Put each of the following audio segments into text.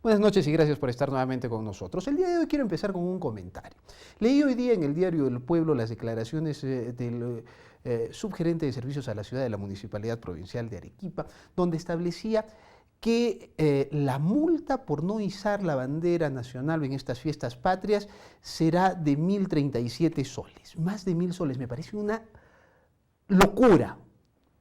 Buenas noches y gracias por estar nuevamente con nosotros. El día de hoy quiero empezar con un comentario. Leí hoy día en el Diario del Pueblo las declaraciones del subgerente de servicios a la ciudad de la Municipalidad Provincial de Arequipa, donde establecía que la multa por no izar la bandera nacional en estas fiestas patrias será de 1.037 soles. Más de 1.000 soles, me parece una locura.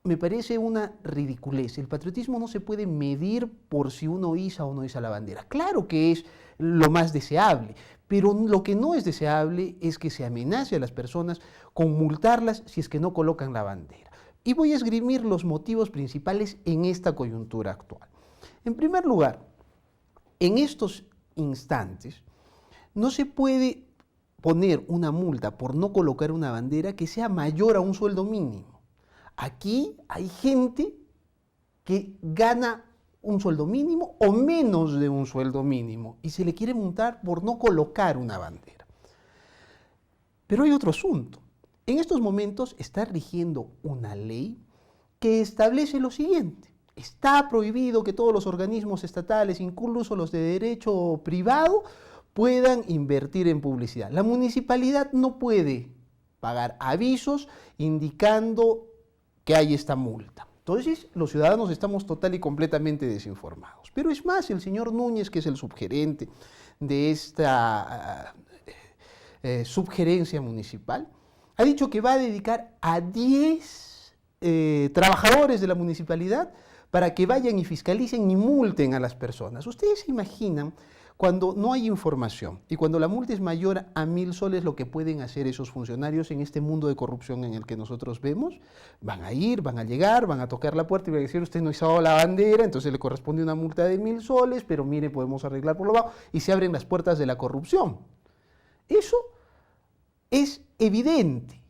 Me parece una ridiculez. El patriotismo no se puede medir por si uno iza o no iza la bandera. Claro que es lo más deseable, pero lo que no es deseable es que se amenace a las personas con multarlas si es que no colocan la bandera. Y voy a esgrimir los motivos principales en esta coyuntura actual. En primer lugar, en estos instantes no se puede poner una multa por no colocar una bandera que sea mayor a un sueldo mínimo. Aquí hay gente que gana un sueldo mínimo o menos de un sueldo mínimo y se le quiere multar por no colocar una bandera. Pero hay otro asunto. En estos momentos está rigiendo una ley que establece lo siguiente. Está prohibido que todos los organismos estatales, incluso los de derecho privado, puedan invertir en publicidad. La municipalidad no puede pagar avisos indicando que hay esta multa. Entonces, los ciudadanos estamos total y completamente desinformados. Pero es más, el señor Núñez, que es el subgerente de esta subgerencia municipal, ha dicho que va a dedicar a 10 trabajadores de la municipalidad para que vayan y fiscalicen y multen a las personas. ¿Ustedes se imaginan cuando no hay información y cuando la multa es mayor a 1.000 soles lo que pueden hacer esos funcionarios en este mundo de corrupción en el que nosotros vemos? Van a ir, van a llegar, van a tocar la puerta y van a decir, usted no izó la bandera, entonces le corresponde una multa de 1.000 soles, pero mire, podemos arreglar por lo bajo, y se abren las puertas de la corrupción. Eso es evidente.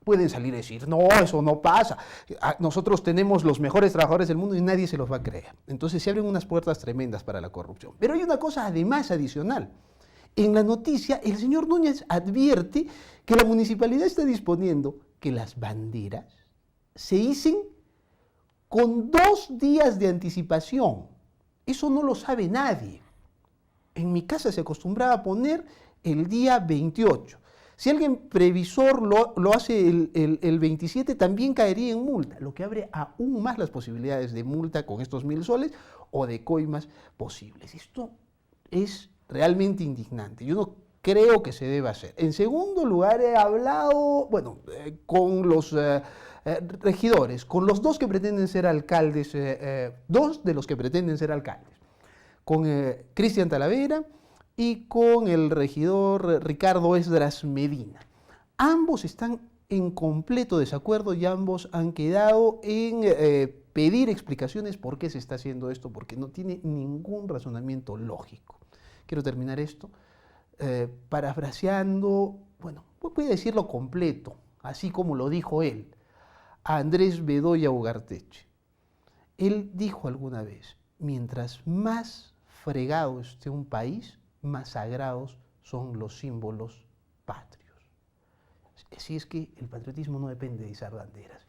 Pueden salir a decir, no, eso no pasa. Nosotros tenemos los mejores trabajadores del mundo y nadie se los va a creer. Entonces se abren unas puertas tremendas para la corrupción. Pero hay una cosa además adicional. En la noticia, el señor Núñez advierte que la municipalidad está disponiendo que las banderas se icen con 2 días de anticipación. Eso no lo sabe nadie. En mi casa se acostumbraba a poner el día 28. Si alguien previsor lo hace el 27, también caería en multa, lo que abre aún más las posibilidades de multa con estos 1.000 soles o de coimas posibles. Esto es realmente indignante. Yo no creo que se deba hacer. En segundo lugar, he hablado, con los regidores, con los 2 que pretenden ser alcaldes, 2 de los que pretenden ser alcaldes, con Cristian Talavera y con el regidor Ricardo Esdras Medina. Ambos están en completo desacuerdo y ambos han quedado en pedir explicaciones por qué se está haciendo esto, porque no tiene ningún razonamiento lógico. Quiero terminar esto parafraseando, voy a decirlo completo, así como lo dijo él, a Andrés Bedoya Ugarteche. Él dijo alguna vez, mientras más fregado esté un país, más sagrados son los símbolos patrios. Así es que el patriotismo no depende de izar banderas.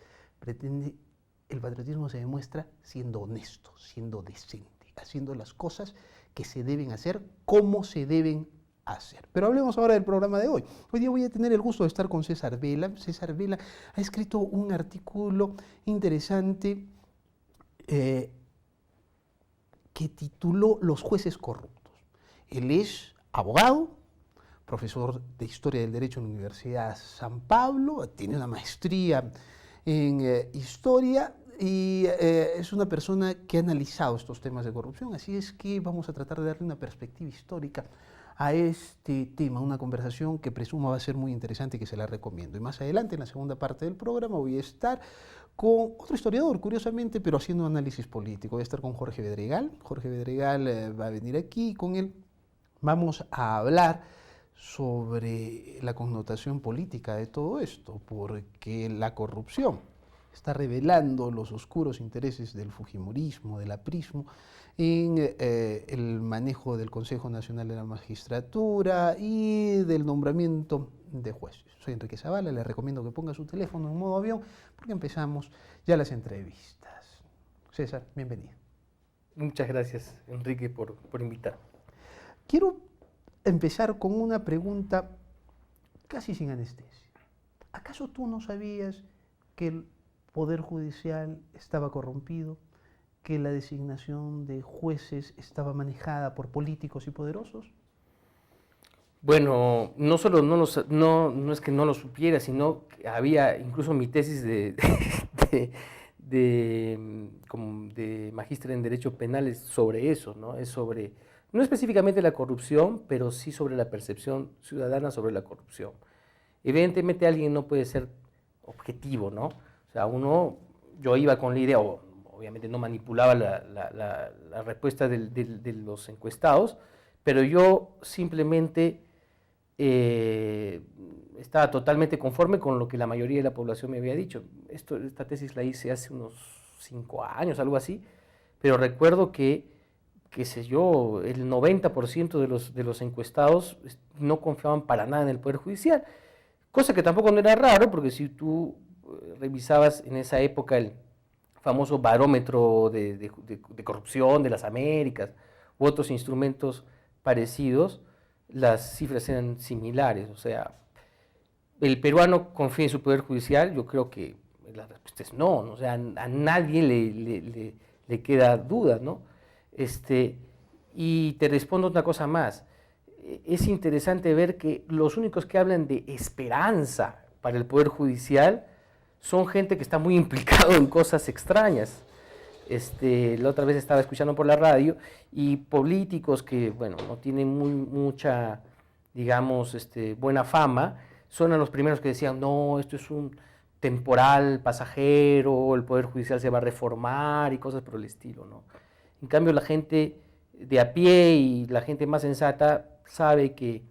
El patriotismo se demuestra siendo honesto, siendo decente, haciendo las cosas que se deben hacer como se deben hacer. Pero hablemos ahora del programa de hoy. Hoy día voy a tener el gusto de estar con César Vela. César Vela ha escrito un artículo interesante que tituló Los jueces corruptos. Él es abogado, profesor de Historia del Derecho en la Universidad San Pablo, tiene una maestría en Historia y es una persona que ha analizado estos temas de corrupción, así es que vamos a tratar de darle una perspectiva histórica a este tema, una conversación que presumo va a ser muy interesante y que se la recomiendo. Y más adelante, en la segunda parte del programa, voy a estar con otro historiador, curiosamente, pero haciendo análisis político. Voy a estar con Jorge Bedregal. Jorge Bedregal va a venir aquí y con él vamos a hablar sobre la connotación política de todo esto, porque la corrupción está revelando los oscuros intereses del fujimorismo, del aprismo, en el manejo del Consejo Nacional de la Magistratura y del nombramiento de jueces. Soy Enrique Zavala, le recomiendo que ponga su teléfono en modo avión, porque empezamos ya las entrevistas. César, bienvenido. Muchas gracias, Enrique, por invitar. Quiero empezar con una pregunta casi sin anestesia. ¿Acaso tú no sabías que el Poder Judicial estaba corrompido, que la designación de jueces estaba manejada por políticos y poderosos? Bueno, no solo no es que no lo supiera, sino que había incluso mi tesis de, como de magíster en Derecho Penal es sobre eso, ¿no? Es sobre, no específicamente la corrupción, pero sí sobre la percepción ciudadana sobre la corrupción. Evidentemente alguien no puede ser objetivo, ¿no? O sea, yo iba con la idea, obviamente no manipulaba la respuesta de los encuestados, pero yo simplemente estaba totalmente conforme con lo que la mayoría de la población me había dicho. Esta tesis la hice hace unos 5 años, algo así, pero recuerdo que, qué sé yo, el 90% de los encuestados no confiaban para nada en el Poder Judicial, cosa que tampoco no era raro, porque si tú revisabas en esa época el famoso barómetro de corrupción de las Américas u otros instrumentos parecidos, las cifras eran similares. O sea, el peruano confía en su poder judicial. Yo creo que la respuesta es no, ¿no? O sea, a nadie le queda duda, ¿no? Y te respondo otra cosa más. Es interesante ver que los únicos que hablan de esperanza para el poder judicial son gente que está muy implicado en cosas extrañas. La otra vez estaba escuchando por la radio y políticos que, bueno, no tienen mucha, digamos, buena fama, son los primeros que decían, no, esto es un temporal pasajero, el Poder Judicial se va a reformar y cosas por el estilo, ¿no? En cambio, la gente de a pie y la gente más sensata sabe que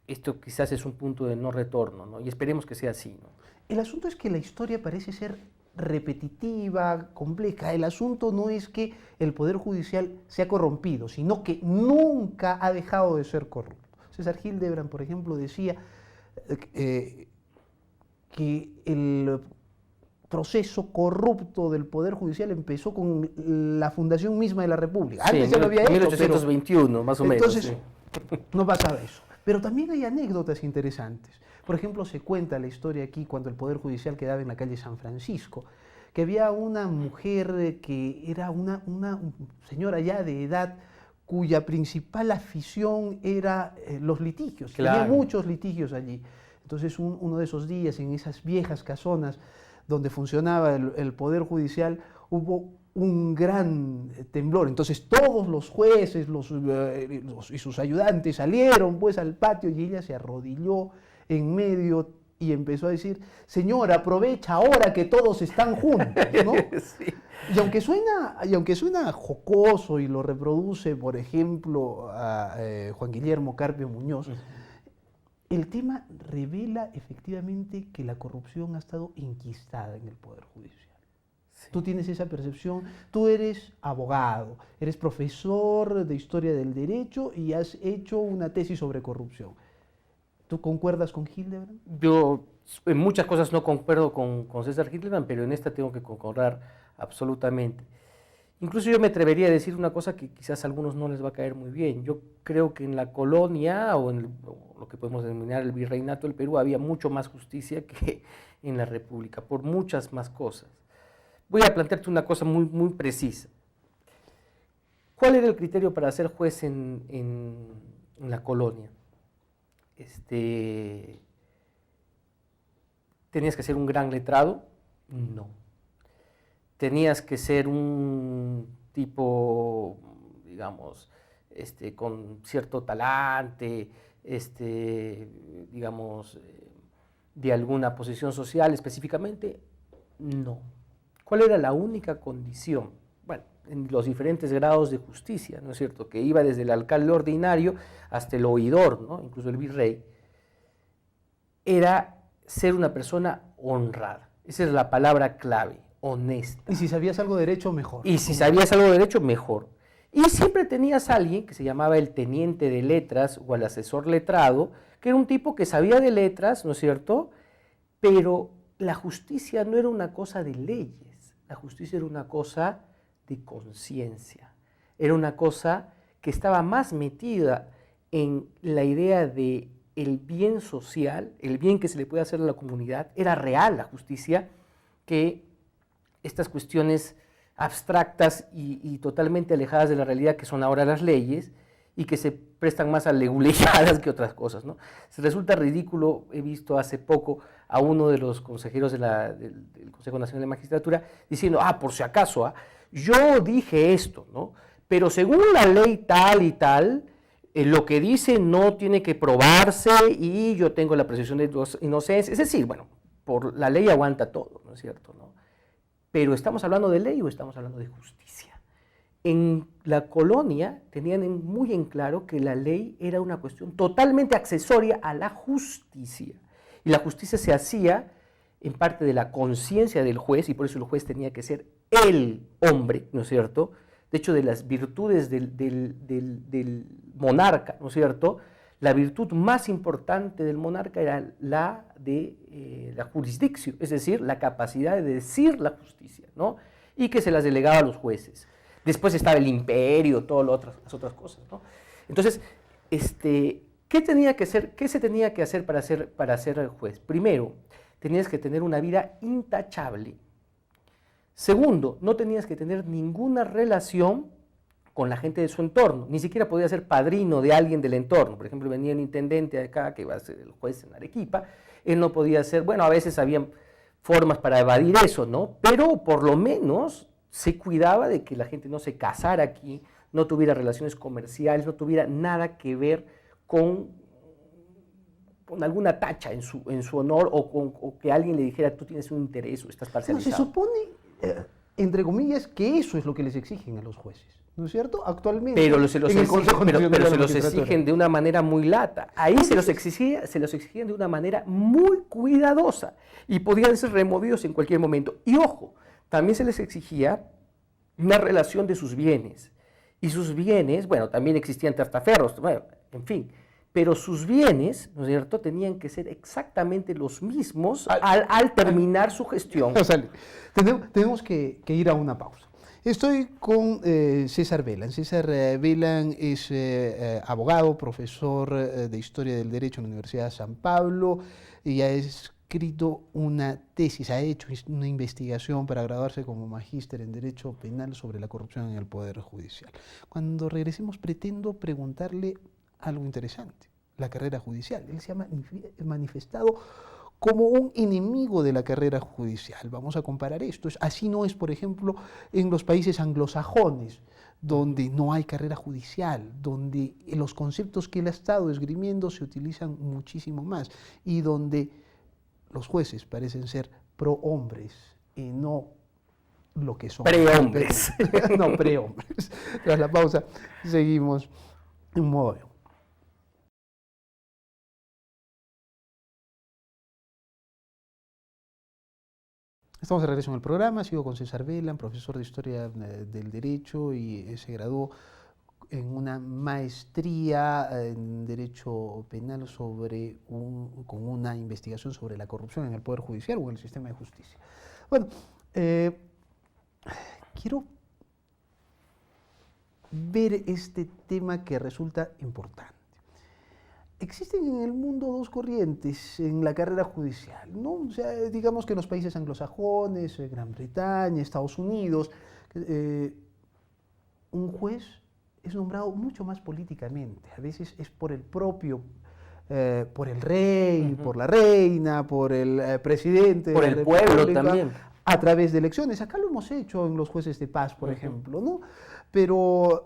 esto quizás es un punto de no retorno, ¿no? Y esperemos que sea así, ¿no? El asunto es que la historia parece ser repetitiva, compleja. El asunto no es que el Poder Judicial sea corrompido, sino que nunca ha dejado de ser corrupto. César Hildebrand, por ejemplo, decía que el proceso corrupto del Poder Judicial empezó con la fundación misma de la República. Sí, Antes ya lo había hecho, 1821, más o menos. Entonces, sí. no pasaba eso. Pero también hay anécdotas interesantes. Por ejemplo, se cuenta la historia aquí cuando el Poder Judicial quedaba en la calle San Francisco, que había una mujer que era una señora ya de edad cuya principal afición era los litigios. Claro. Tenía muchos litigios allí. Entonces, uno de esos días, en esas viejas casonas donde funcionaba el Poder Judicial, hubo un gran temblor. Entonces todos los jueces y sus ayudantes salieron pues al patio y ella se arrodilló en medio y empezó a decir, señora, aprovecha ahora que todos están juntos, ¿no? Sí. Y aunque suena jocoso y lo reproduce, por ejemplo, a Juan Guillermo Carpio Muñoz, el tema revela efectivamente que la corrupción ha estado enquistada en el Poder Judicial. Sí. Tú tienes esa percepción, tú eres abogado, eres profesor de historia del derecho y has hecho una tesis sobre corrupción. ¿Tú concuerdas con Hildebrand? Yo en muchas cosas no concuerdo con César Hildebrand, pero en esta tengo que concordar absolutamente. Incluso yo me atrevería a decir una cosa que quizás a algunos no les va a caer muy bien. Yo creo que en la colonia o en lo que podemos denominar el virreinato del Perú había mucho más justicia que en la República, por muchas más cosas. Voy a plantearte una cosa muy, muy precisa. ¿Cuál era el criterio para ser juez en la colonia? ¿Tenías que ser un gran letrado? No. ¿Tenías que ser un tipo, digamos, con cierto talante, digamos, de alguna posición social específicamente? No. ¿Cuál era la única condición? Bueno, en los diferentes grados de justicia, ¿no es cierto? Que iba desde el alcalde ordinario hasta el oidor, ¿no? Incluso el virrey, era ser una persona honrada. Esa es la palabra clave, honesta. Y si sabías algo de derecho, mejor. Y si sabías algo de derecho, mejor. Y siempre tenías a alguien que se llamaba el teniente de letras o el asesor letrado, que era un tipo que sabía de letras, ¿no es cierto? Pero la justicia no era una cosa de leyes, la justicia era una cosa de conciencia. era una cosa que estaba más metida en la idea de el bien social, el bien que se le puede hacer a la comunidad, era real la justicia, que estas cuestiones abstractas y totalmente alejadas de la realidad que son ahora las leyes y que se prestan más a leguleyadas que otras cosas, ¿no? Se resulta ridículo, he visto hace poco a uno de los consejeros del Consejo Nacional de Magistratura diciendo, por si acaso, yo dije esto, ¿no? Pero según la ley tal y tal, lo que dice no tiene que probarse y yo tengo la presunción de inocencia. Es decir, bueno, por la ley aguanta todo, ¿no es cierto? ¿No? Pero ¿estamos hablando de ley o estamos hablando de justicia? En la colonia tenían muy en claro que la ley era una cuestión totalmente accesoria a la justicia. Y la justicia se hacía en parte de la conciencia del juez, y por eso el juez tenía que ser el hombre, ¿no es cierto? De hecho, de las virtudes del monarca, ¿no es cierto? La virtud más importante del monarca era la de la jurisdicción, es decir, la capacidad de decir la justicia, ¿no? Y que se las delegaba a los jueces. Después estaba el imperio, todas las otras cosas, ¿no? Entonces, ¿qué se tenía que hacer para ser juez? Primero, tenías que tener una vida intachable. Segundo, no tenías que tener ninguna relación con la gente de su entorno, ni siquiera podía ser padrino de alguien del entorno. Por ejemplo, venía un intendente de acá, que iba a ser el juez en Arequipa, él no podía ser, bueno, a veces había formas para evadir eso, ¿no? Pero por lo menos se cuidaba de que la gente no se casara aquí, no tuviera relaciones comerciales, no tuviera nada que ver con alguna tacha en su honor o que alguien le dijera, tú tienes un interés o estás parcializado. No, se supone, entre comillas, que eso es lo que les exigen a los jueces, ¿no es cierto? Actualmente, pero se los exigen de una manera muy lata. Ahí se los exigían de una manera muy cuidadosa y podían ser removidos en cualquier momento. Y ojo, también se les exigía una relación de sus bienes. Y sus bienes, bueno, también existían testaferros, bueno, en fin, pero sus bienes, ¿no es cierto?, tenían que ser exactamente los mismos al terminar su gestión. O sea, tenemos que ir a una pausa. Estoy con César Velan. César Velan es abogado, profesor de Historia del Derecho en la Universidad de San Pablo y ha escrito una tesis, ha hecho una investigación para graduarse como magíster en Derecho Penal sobre la corrupción en el Poder Judicial. Cuando regresemos pretendo preguntarle algo interesante, la carrera judicial. Él se ha manifestado como un enemigo de la carrera judicial. Vamos a comparar esto. Así no es, por ejemplo, en los países anglosajones, donde no hay carrera judicial, donde los conceptos que él ha estado esgrimiendo se utilizan muchísimo más y donde los jueces parecen ser pro-hombres y no lo que son. Pre-hombres. No, pre-hombres. Tras la pausa, seguimos en modo. Estamos de regreso en el programa, sigo con César Velan, profesor de Historia del Derecho y se graduó en una maestría en Derecho Penal con una investigación sobre la corrupción en el Poder Judicial o en el sistema de justicia. Bueno, quiero ver este tema que resulta importante. Existen en el mundo dos corrientes en la carrera judicial, ¿no? O sea, digamos que en los países anglosajones, Gran Bretaña, Estados Unidos, un juez es nombrado mucho más políticamente. A veces es por el propio, por el rey, por la reina, por el presidente. Por el pueblo también. A través de elecciones. Acá lo hemos hecho en los jueces de paz, por ejemplo, ¿no? Pero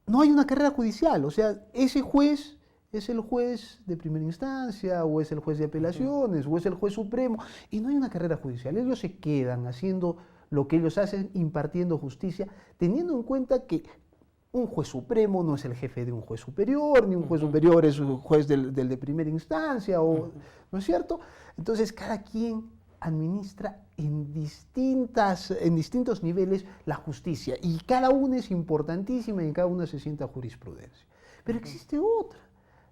no hay una carrera judicial, o sea, ese juez es el juez de primera instancia, o es el juez de apelaciones, o es el juez supremo, y no hay una carrera judicial. Ellos se quedan haciendo lo que ellos hacen, impartiendo justicia, teniendo en cuenta que un juez supremo no es el jefe de un juez superior, ni un juez superior es un juez del de primera instancia, ¿no es cierto? Entonces, cada quien administra en distintos niveles la justicia y cada una es importantísima y en cada una se sienta jurisprudencia. Pero existe otra,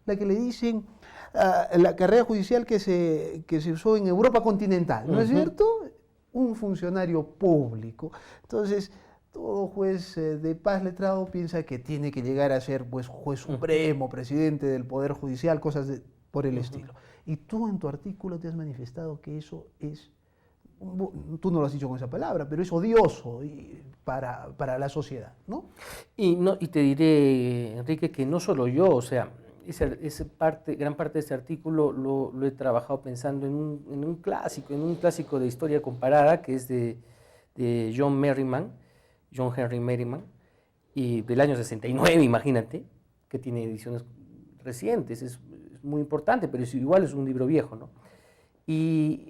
la que le dicen la carrera judicial que se usó en Europa continental, ¿no es cierto? Un funcionario público. Entonces, todo juez de paz letrado piensa que tiene que llegar a ser pues, juez supremo, presidente del Poder Judicial, por el estilo. Y tú en tu artículo te has manifestado que eso es, tú no lo has dicho con esa palabra, pero es odioso para la sociedad, ¿no? Y te diré, Enrique, que no solo yo, o sea, gran parte de este artículo lo he trabajado pensando en un clásico de historia comparada, que es de John Henry Merriman, y del año 69, imagínate, que tiene ediciones recientes, es muy importante, pero igual es un libro viejo, ¿no? Y,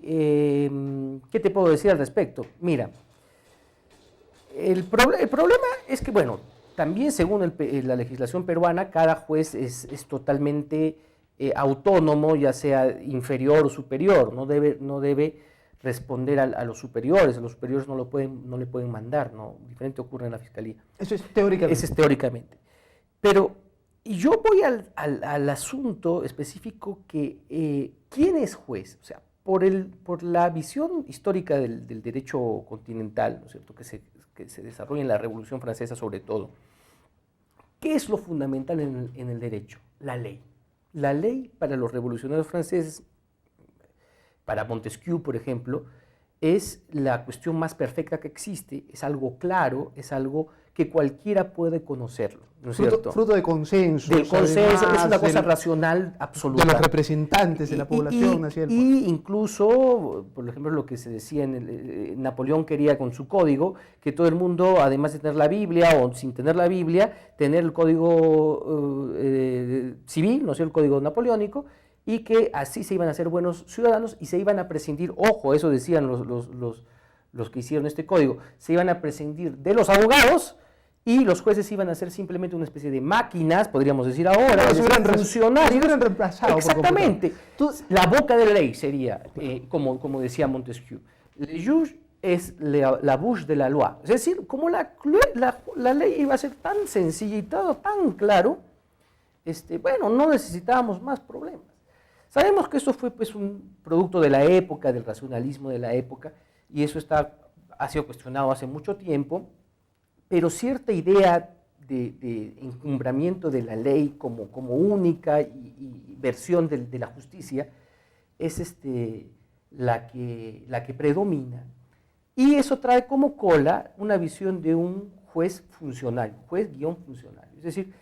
¿qué te puedo decir al respecto? Mira, el problema es que, bueno, también según la legislación peruana, cada juez es totalmente autónomo, ya sea inferior o superior, no debe responder a los superiores no le pueden mandar, ¿no? Diferente ocurre en la fiscalía. Eso es teóricamente. Eso es teóricamente. Pero yo voy al asunto específico que, ¿quién es juez? O sea, por la visión histórica del derecho continental, ¿no es cierto?, que se desarrolla en la Revolución Francesa sobre todo. ¿Qué es lo fundamental en el derecho? La ley. La ley para los revolucionarios franceses, para Montesquieu, por ejemplo, es la cuestión más perfecta que existe, es algo claro, es algo que cualquiera puede conocerlo, ¿no es cierto? Fruto de consenso. Del consenso, es una cosa racional absoluta. De los representantes de la población, ¿no es cierto? Y incluso, por ejemplo, lo que se decía Napoleón quería con su código, que todo el mundo, además de tener la Biblia o sin tener la Biblia, tener el código civil, ¿no es cierto?, el código napoleónico, y que así se iban a ser buenos ciudadanos y se iban a prescindir, ojo, eso decían los que hicieron este código, se iban a prescindir de los abogados y los jueces iban a ser simplemente una especie de máquinas, podríamos decir ahora, funcionarios. Se hubieran reemplazado. Exactamente. La boca de la ley sería, como decía Montesquieu, le juge es la bouche de la loi. Es decir, como la ley iba a ser tan sencilla y todo tan claro, bueno, no necesitábamos más problemas. Sabemos que eso fue pues un producto de la época, del racionalismo de la época, y eso ha sido cuestionado hace mucho tiempo, pero cierta idea de encumbramiento de la ley como única y versión de la justicia es la que predomina, y eso trae como cola una visión de un juez funcionario, juez-funcionario, es decir,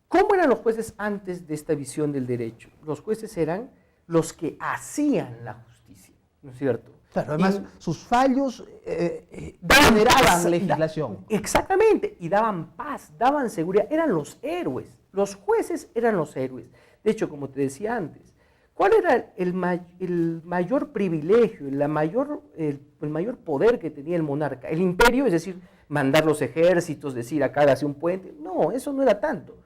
¿cómo eran los jueces antes de esta visión del derecho? Los jueces eran los que hacían la justicia, ¿no es cierto? Claro, además sus fallos generaban legislación. Exactamente, y daban paz, daban seguridad, eran los héroes, los jueces eran los héroes. De hecho, como te decía antes, ¿cuál era el mayor privilegio, el mayor poder que tenía el monarca? El imperio, es decir, mandar los ejércitos, decir acá hace un puente. No, eso no era tanto.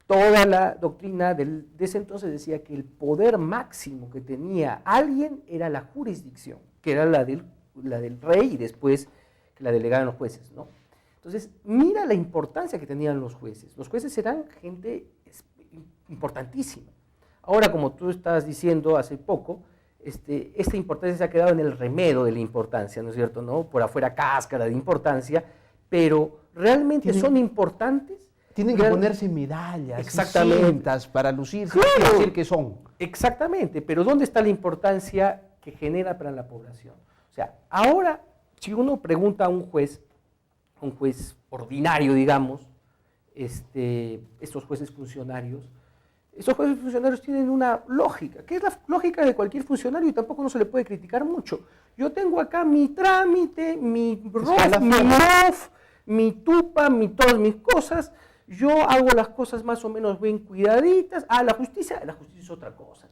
Toda la doctrina de ese entonces decía que el poder máximo que tenía alguien era la jurisdicción, que era la del rey y después que la delegaban los jueces, ¿no? Entonces, mira la importancia que tenían los jueces. Los jueces eran gente importantísima. Ahora, como tú estabas diciendo hace poco, esta importancia se ha quedado en el remedo de la importancia, ¿no es cierto?, ¿no? Por afuera cáscara de importancia, pero realmente son importantes. Tienen que ponerse medallas, cintas para lucirse y decir que son. Exactamente, pero ¿dónde está la importancia que genera para la población? O sea, ahora, si uno pregunta a un juez ordinario, digamos, estos jueces funcionarios tienen una lógica, que es la lógica de cualquier funcionario y tampoco no se le puede criticar mucho. Yo tengo acá mi trámite, mi ROF, mi tupa, todas mis cosas. Yo hago las cosas más o menos bien cuidaditas. La justicia es otra cosa.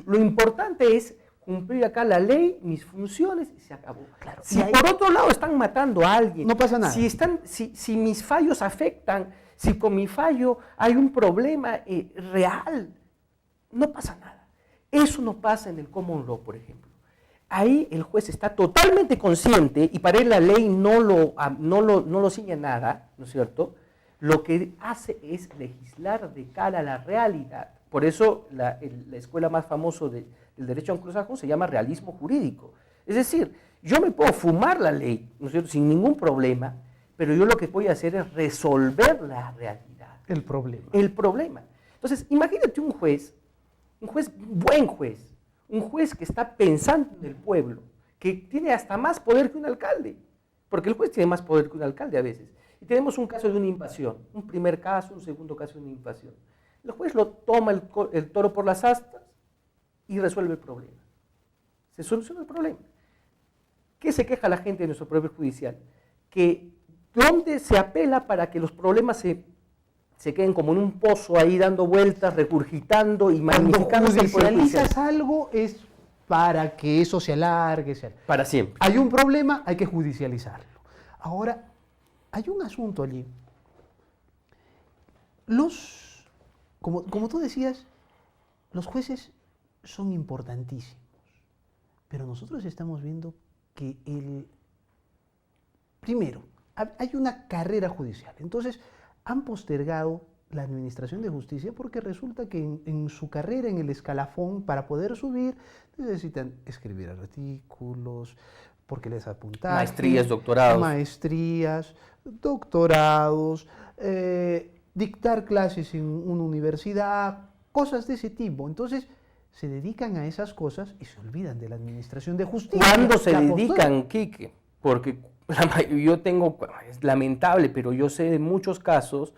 Lo importante es cumplir acá la ley, mis funciones, y se acabó. Claro. Si por otro lado están matando a alguien, no pasa nada. Si mis fallos afectan, si con mi fallo hay un problema real, no pasa nada. Eso no pasa en el common law, por ejemplo. Ahí el juez está totalmente consciente y para él la ley no lo ciñe nada, ¿no es cierto? Lo que hace es legislar de cara a la realidad. Por eso la escuela más famosa del derecho anglosajón se llama realismo jurídico. Es decir, Yo me puedo fumar la ley, ¿no es cierto?, sin ningún problema, pero yo lo que voy a hacer es resolver la realidad. El problema. El problema. Entonces, imagínate un buen juez, un juez que está pensando en el pueblo, que tiene hasta más poder que un alcalde, porque el juez tiene más poder que un alcalde a veces. Y tenemos un caso de una invasión, un primer caso, un segundo caso de una invasión. El juez lo toma el toro por las astas y resuelve el problema. Se soluciona el problema. ¿Qué se queja la gente de nuestro Poder Judicial? Que ¿dónde se apela para que los problemas se queden como en un pozo ahí dando vueltas, regurgitando y magnificando? Cuando judicializas algo es para que eso se alargue. Para siempre. Hay un problema, hay que judicializarlo. Ahora, hay un asunto allí. Como tú decías, los jueces son importantísimos, pero nosotros estamos viendo que primero, hay una carrera judicial. Entonces, han postergado la administración de justicia porque resulta que en su carrera, en el escalafón, para poder subir, necesitan escribir artículos, porque les apuntaron. Maestrías, doctorados. Maestrías, doctorados, dictar clases en una universidad, cosas de ese tipo. Entonces, se dedican a esas cosas y se olvidan de la administración de justicia. ¿Cuándo se dedican, Quique? Porque es lamentable, pero yo sé de muchos casos,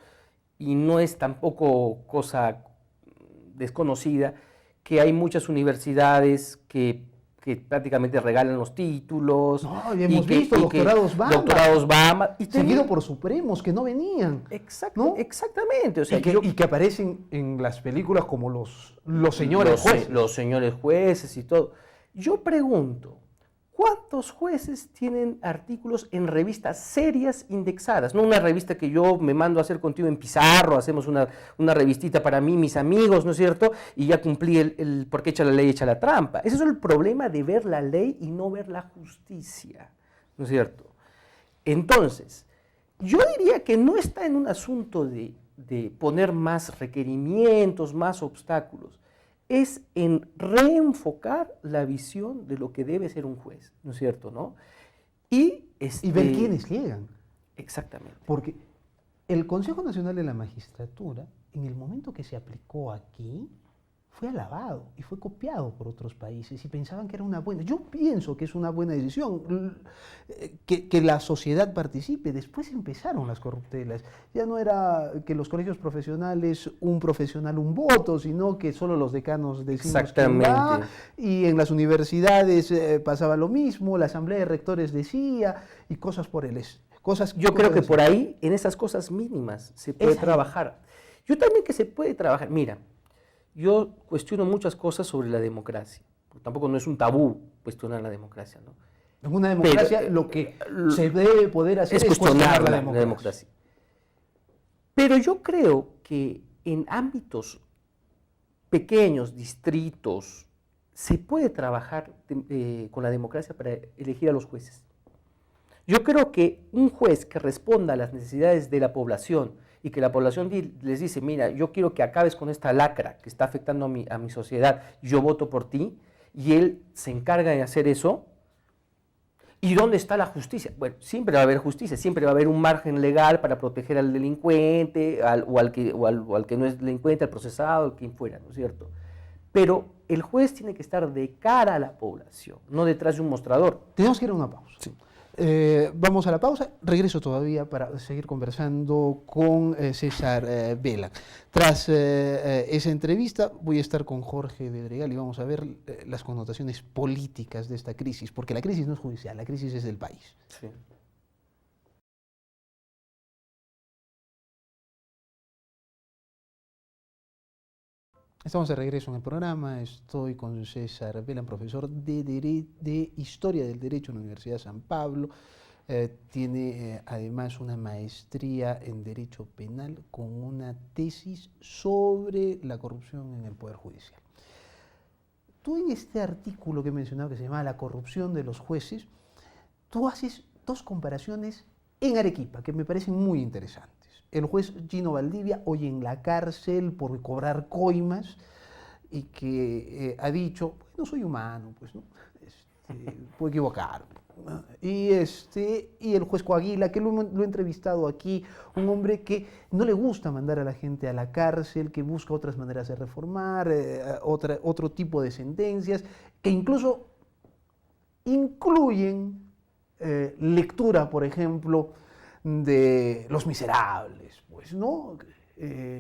y no es tampoco cosa desconocida, que hay muchas universidades que prácticamente regalan los títulos. No, y hemos visto doctorados Bama. Seguido por Supremos, que no venían. ¿No? Exactamente. O sea, y que aparecen en las películas como los señores jueces. Los señores jueces y todo. Yo pregunto, ¿cuántos jueces tienen artículos en revistas serias indexadas? No una revista que yo me mando a hacer contigo en Pizarro, hacemos una revistita para mí, mis amigos, ¿no es cierto? Y ya cumplí porque echa la ley, echa la trampa. Ese es el problema de ver la ley y no ver la justicia, ¿no es cierto? Entonces, yo diría que no está en un asunto de poner más requerimientos, más obstáculos. Es en reenfocar la visión de lo que debe ser un juez, ¿no es cierto? ¿No? Y ver quiénes llegan. Exactamente. Porque el Consejo Nacional de la Magistratura, en el momento que se aplicó aquí, fue alabado y fue copiado por otros países y pensaban que era una buena. Yo pienso que es una buena decisión, que la sociedad participe. Después empezaron las corruptelas. Ya no era que los colegios profesionales, un profesional, un voto, sino que solo los decanos decimos quién va, y en las universidades pasaba lo mismo, la asamblea de rectores decía, y cosas por el Yo creo que por ahí, en esas cosas mínimas, se puede trabajar. Yo también que se puede trabajar. Mira, yo cuestiono muchas cosas sobre la democracia. Tampoco no es un tabú cuestionar la democracia, ¿no? En una democracia lo que se debe poder hacer es cuestionar la democracia. Pero yo creo que en ámbitos pequeños, distritos, se puede trabajar con la democracia para elegir a los jueces. Yo creo que un juez que responda a las necesidades de la población y que la población les dice, mira, yo quiero que acabes con esta lacra que está afectando a mi sociedad, yo voto por ti, y él se encarga de hacer eso. ¿Y dónde está la justicia? Bueno, siempre va a haber justicia, siempre va a haber un margen legal para proteger al delincuente, o al que no es delincuente, al procesado, al quien fuera, ¿no es cierto? Pero el juez tiene que estar de cara a la población, no detrás de un mostrador. Tenemos que ir a una pausa. Sí. Vamos a la pausa, regreso todavía para seguir conversando con César Vela. Tras esa entrevista voy a estar con Jorge Bedregal y vamos a ver las connotaciones políticas de esta crisis, porque la crisis no es judicial, la crisis es del país. Sí. Estamos de regreso en el programa, estoy con César Vela, profesor de Historia del Derecho en la Universidad de San Pablo. Tiene además una maestría en Derecho Penal con una tesis sobre la corrupción en el Poder Judicial. Tú en este artículo que he mencionado, que se llama La corrupción de los jueces, tú haces dos comparaciones en Arequipa que me parecen muy interesantes. El juez Gino Valdivia, hoy en la cárcel por cobrar coimas, y que ha dicho, no soy humano, pues, ¿no? Puedo equivocar. Y el juez Coaguila, que lo he entrevistado aquí, un hombre que no le gusta mandar a la gente a la cárcel, que busca otras maneras de reformar, otro tipo de sentencias, que incluso incluyen lectura, por ejemplo, de Los Miserables, pues, ¿no?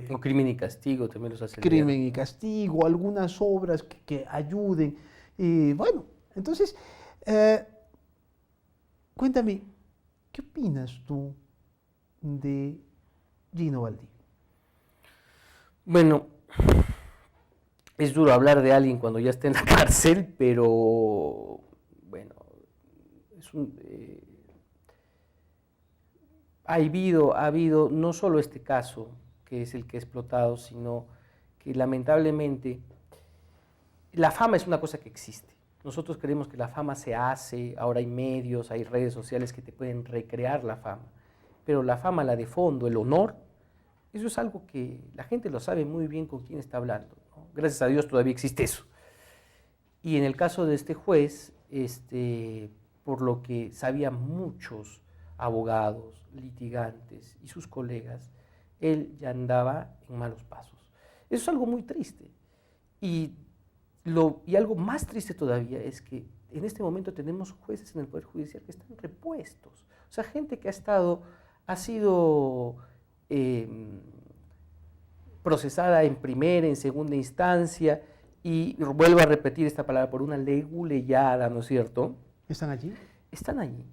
O Crimen y Castigo también los hace. Crimen y Castigo, algunas obras que ayuden. Y bueno, entonces, cuéntame, ¿qué opinas tú de Gino Valdivia? Bueno, es duro hablar de alguien cuando ya está en la cárcel, pero bueno, ha habido no solo este caso, que es el que ha explotado, sino que lamentablemente la fama es una cosa que existe. Nosotros creemos que la fama se hace, ahora hay medios, hay redes sociales que te pueden recrear la fama, pero la fama, la de fondo, el honor, eso es algo que la gente lo sabe muy bien con quién está hablando, ¿no? Gracias a Dios todavía existe eso. Y en el caso de este juez, por lo que sabían muchos abogados, litigantes y sus colegas, él ya andaba en malos pasos. Eso es algo muy triste. Y algo más triste todavía es que en este momento tenemos jueces en el Poder Judicial que están repuestos. O sea, gente que ha sido procesada en primera, en segunda instancia, y vuelvo a repetir esta palabra, por una leguleyada, ¿no es cierto? ¿Están allí? Están allí.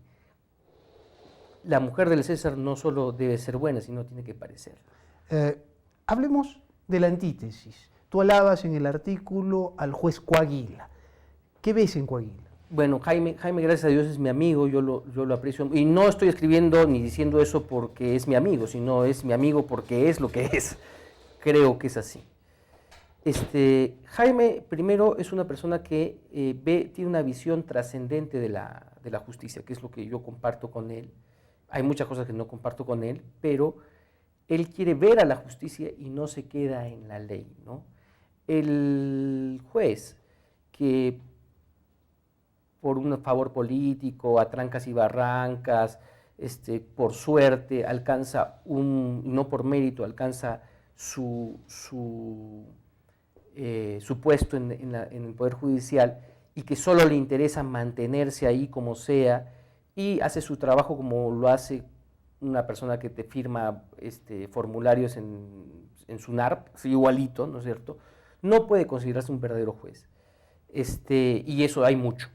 La mujer del César no solo debe ser buena, sino tiene que parecer. Hablemos de la antítesis. Tú alabas en el artículo al juez Coaguila. ¿Qué ves en Coaguila? Bueno, Jaime, gracias a Dios, es mi amigo, yo lo aprecio. Y no estoy escribiendo ni diciendo eso porque es mi amigo, sino es mi amigo porque es lo que es. Creo que es así. Jaime, primero, es una persona que tiene una visión trascendente de la justicia, que es lo que yo comparto con él. Hay muchas cosas que no comparto con él, pero él quiere ver a la justicia y no se queda en la ley, ¿no? El juez que por un favor político, a trancas y barrancas, por suerte alcanza no por mérito, alcanza su puesto en el Poder Judicial y que solo le interesa mantenerse ahí como sea y hace su trabajo como lo hace una persona que te firma formularios en SUNARP, igualito, ¿no es cierto? No puede considerarse un verdadero juez. Y eso hay mucho.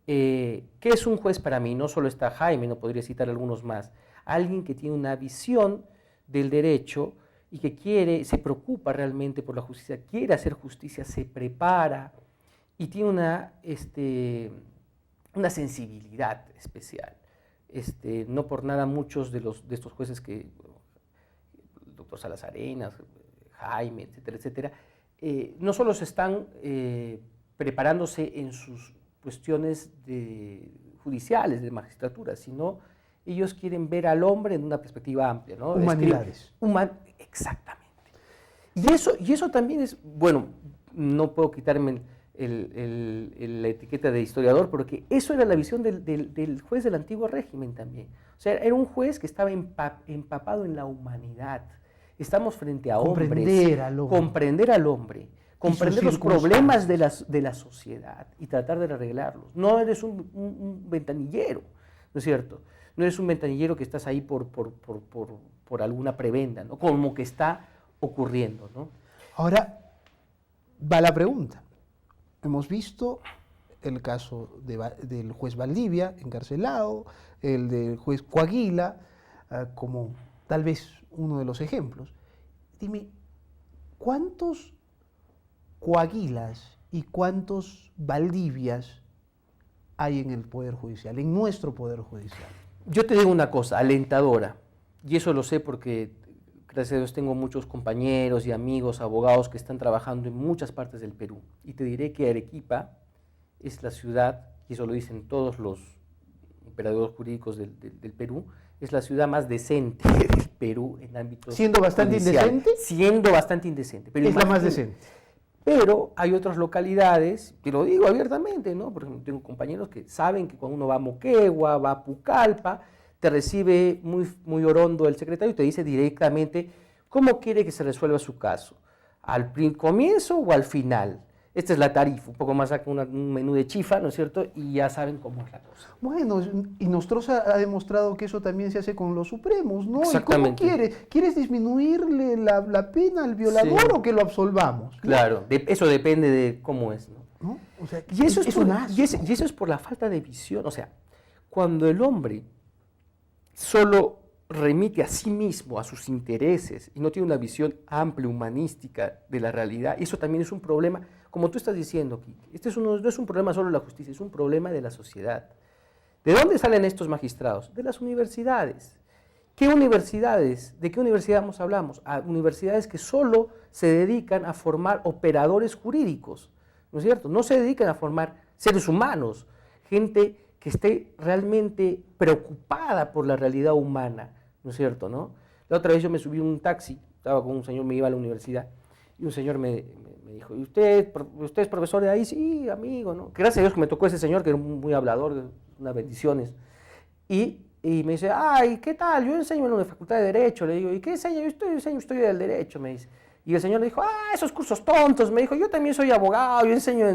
¿Qué es un juez para mí? No solo está Jaime, no podría citar algunos más. Alguien que tiene una visión del derecho y que se preocupa realmente por la justicia, quiere hacer justicia, se prepara y tiene una sensibilidad especial. No por nada muchos de estos jueces el doctor Salazar Arenas, Jaime, etcétera, etcétera, no solo se están preparándose en sus cuestiones judiciales, de magistratura, sino ellos quieren ver al hombre en una perspectiva amplia, ¿no? Humanidades. Exactamente. Y eso también es, bueno, no puedo quitarme la etiqueta de historiador, porque eso era la visión del juez del antiguo régimen también. O sea, era un juez que estaba empapado en la humanidad. Estamos frente a hombres. Comprender al hombre. Comprender los problemas de la sociedad y tratar de arreglarlos. No eres un ventanillero, ¿no es cierto? No eres un ventanillero que estás ahí por alguna prebenda, ¿no? Como que está ocurriendo, ¿no? Ahora va la pregunta. Hemos visto el caso del juez Valdivia, encarcelado, el del juez Coaguila, como tal vez uno de los ejemplos. Dime, ¿cuántos Coaguilas y cuántos Valdivias hay en el Poder Judicial, en nuestro Poder Judicial? Yo te digo una cosa, alentadora, y eso lo sé porque, gracias a Dios, tengo muchos compañeros y amigos, abogados que están trabajando en muchas partes del Perú. Y te diré que Arequipa es la ciudad, y eso lo dicen todos los operadores jurídicos del Perú, es la ciudad más decente del Perú en ámbito ¿Siendo bastante judicial. indecente? Siendo bastante indecente. Pero es la más decente. Pero hay otras localidades, y lo digo abiertamente, ¿no? Por ejemplo, tengo compañeros que saben que cuando uno va a Moquegua, va a Pucallpa, te recibe muy orondo el secretario y te dice directamente cómo quiere que se resuelva su caso, al comienzo o al final. Esta es la tarifa, un poco más saca un menú de chifa, ¿no es cierto? Y ya saben cómo es la cosa. Bueno, y Nostroza ha demostrado que eso también se hace con los supremos, ¿no? Exactamente. ¿Y cómo quiere? ¿Quieres disminuirle la pena al violador Sí. o que lo absolvamos? ¿No? Claro, eso depende de cómo es, ¿no? ¿No? O sea, Y eso es un por, asco. y eso es por la falta de visión. O sea, cuando el hombre solo remite a sí mismo, a sus intereses, y no tiene una visión amplia, humanística de la realidad, eso también es un problema, como tú estás diciendo, Kike. No es un problema solo de la justicia, es un problema de la sociedad. ¿De dónde salen estos magistrados? De las universidades. ¿Qué universidades? ¿De qué universidades hablamos? A universidades que solo se dedican a formar operadores jurídicos, ¿no es cierto? No se dedican a formar seres humanos, gente que esté realmente preocupada por la realidad humana, ¿no es cierto? ¿No? La otra vez yo me subí en un taxi, estaba con un señor, me iba a la universidad, y un señor me dijo, ¿y usted es profesor de ahí? Sí, amigo, ¿no? Gracias a Dios que me tocó ese señor, que era muy hablador, unas bendiciones. Y me dice, ay, ¿qué tal? Yo enseño en la Facultad de Derecho. Le digo, ¿y qué enseño? Yo enseño historia del derecho, me dice. Y el señor le dijo, esos cursos tontos. Me dijo, yo también soy abogado, yo enseño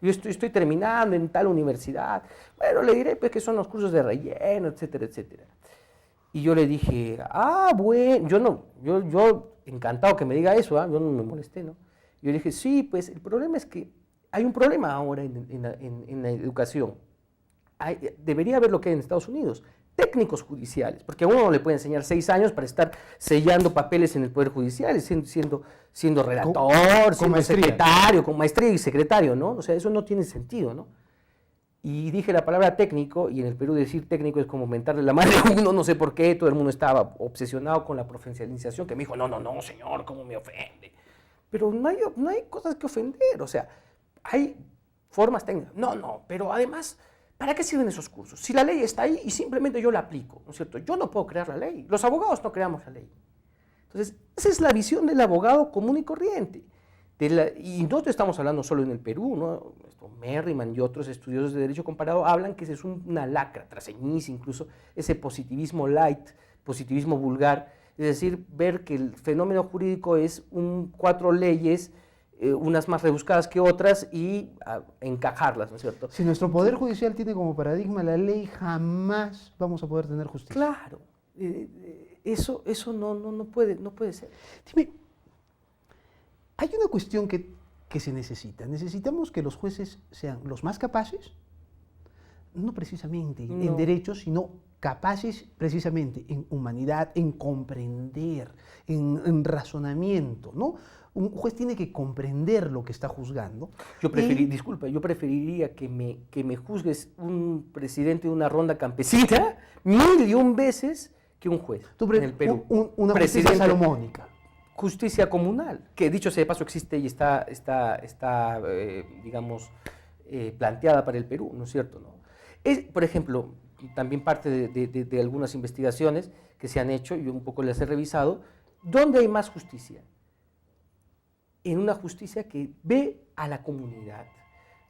yo estoy terminando en tal universidad. Bueno, le diré pues que son los cursos de relleno, etcétera, etcétera. Y yo le dije, bueno, yo encantado que me diga eso, yo no me molesté, ¿no? Yo le dije, sí, pues el problema es que hay un problema ahora en la educación. Debería haber lo que hay en Estados Unidos, técnicos judiciales, porque a uno no le puede enseñar 6 años para estar sellando papeles en el Poder Judicial, siendo relator, siendo secretario, con maestría y secretario, ¿no? O sea, eso no tiene sentido, ¿no? Y dije la palabra técnico, y en el Perú decir técnico es como mentarle la madre a uno, no sé por qué, todo el mundo estaba obsesionado con la profesionalización, que me dijo, no, señor, ¿cómo me ofende? Pero no hay cosas que ofender, o sea, hay formas técnicas. No, pero además, ¿para qué sirven esos cursos? Si la ley está ahí y simplemente yo la aplico, ¿no es cierto? Yo no puedo crear la ley, los abogados no creamos la ley. Entonces, esa es la visión del abogado común y corriente. Y no estamos hablando solo en el Perú, ¿no? Merriman y otros estudiosos de derecho comparado hablan que esa es una lacra, Traseñís incluso, ese positivismo light, positivismo vulgar, es decir, ver que el fenómeno jurídico es 4 leyes, unas más rebuscadas que otras, y encajarlas, ¿no es cierto? Si nuestro Poder Judicial tiene como paradigma la ley, jamás vamos a poder tener justicia. Claro, eso no puede ser. Dime, hay una cuestión que se necesita. Necesitamos que los jueces sean los más capaces, no precisamente en derecho, sino capaces precisamente en humanidad, en comprender, en razonamiento, ¿no? Un juez tiene que comprender lo que está juzgando. Yo preferiría que me juzgues un presidente de una ronda campesina 1000 veces que un juez en el Perú. Una justicia salomónica. Justicia comunal, que dicho sea de paso existe y está digamos, planteada para el Perú, ¿no es cierto? ¿No? Por ejemplo, también parte de algunas investigaciones que se han hecho, y un poco las he revisado, ¿dónde hay más justicia? En una justicia que ve a la comunidad.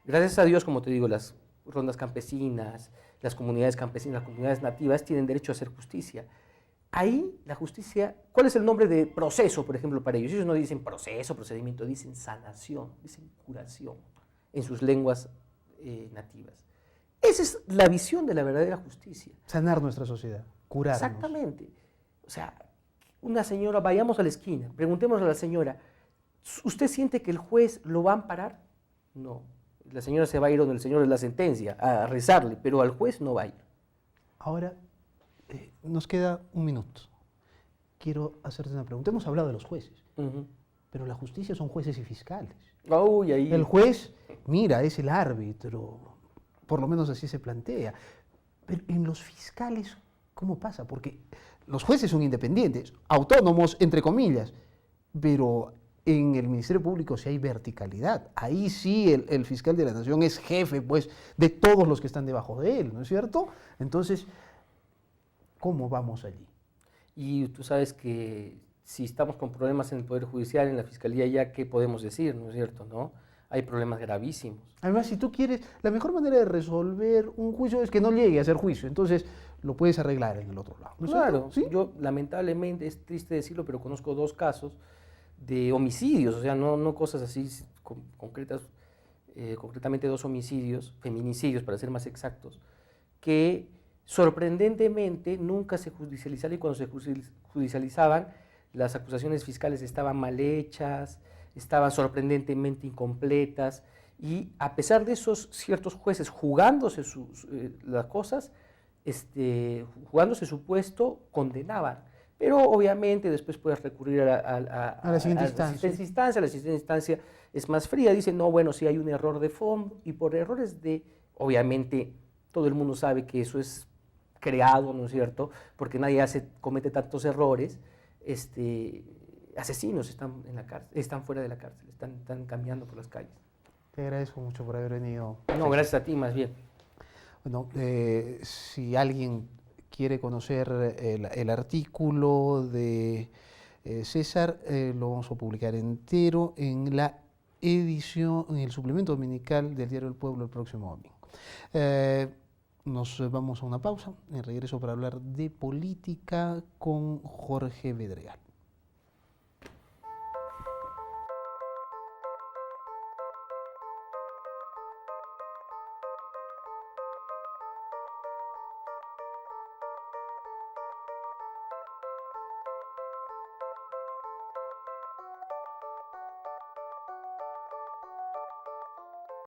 Gracias a Dios, como te digo, las rondas campesinas, las comunidades campesinas, las comunidades nativas tienen derecho a hacer justicia. Ahí la justicia, ¿cuál es el nombre de proceso, por ejemplo, para ellos? Ellos no dicen proceso, procedimiento, dicen sanación, dicen curación en sus lenguas nativas. Esa es la visión de la verdadera justicia. Sanar nuestra sociedad, curarnos. Exactamente. O sea, una señora, vayamos a la esquina, preguntemos a la señora, ¿usted siente que el juez lo va a amparar? No. La señora se va a ir donde el señor es la sentencia, a rezarle, pero al juez no va a ir. Ahora, nos queda un minuto. Quiero hacerte una pregunta. Hemos hablado de los jueces, pero la justicia son jueces y fiscales. Ahí. El juez, mira, es el árbitro, por lo menos así se plantea. Pero en los fiscales, ¿cómo pasa? Porque los jueces son independientes, autónomos, entre comillas, pero en el Ministerio Público sí hay verticalidad. Ahí sí el fiscal de la Nación es jefe, pues, de todos los que están debajo de él, ¿no es cierto? Entonces, ¿cómo vamos allí? Y tú sabes que si estamos con problemas en el Poder Judicial, en la Fiscalía, ya qué podemos decir, ¿no es cierto? ¿No? Hay problemas gravísimos. Además, si tú quieres, la mejor manera de resolver un juicio es que no llegue a ser juicio, entonces lo puedes arreglar en el otro lado. ¿No es Claro, cierto? ¿Sí? yo lamentablemente, es triste decirlo, pero conozco 2 casos de homicidios, o sea, no cosas así concretas, concretamente 2 homicidios, feminicidios para ser más exactos, que sorprendentemente nunca se judicializaron, y cuando se judicializaban, las acusaciones fiscales estaban mal hechas, estaban sorprendentemente incompletas, y a pesar de esos ciertos jueces jugándose las cosas, jugándose su puesto, condenaban. Pero obviamente después puedes recurrir A la siguiente a la instancia. siguiente instancia. La siguiente instancia es más fría, dicen, no, bueno, si hay un error de fondo, y por errores obviamente, todo el mundo sabe que eso es creado, ¿no es cierto? Porque nadie comete tantos errores, asesinos están en la cárcel, están fuera de la cárcel, están caminando por las calles. Te agradezco mucho por haber venido. No, gracias a ti más bien. Bueno, si alguien quiere conocer el artículo de César, lo vamos a publicar entero en la edición, en el suplemento dominical del Diario del Pueblo el próximo domingo. Nos vamos a una pausa, en regreso para hablar de política con Jorge Bedregal.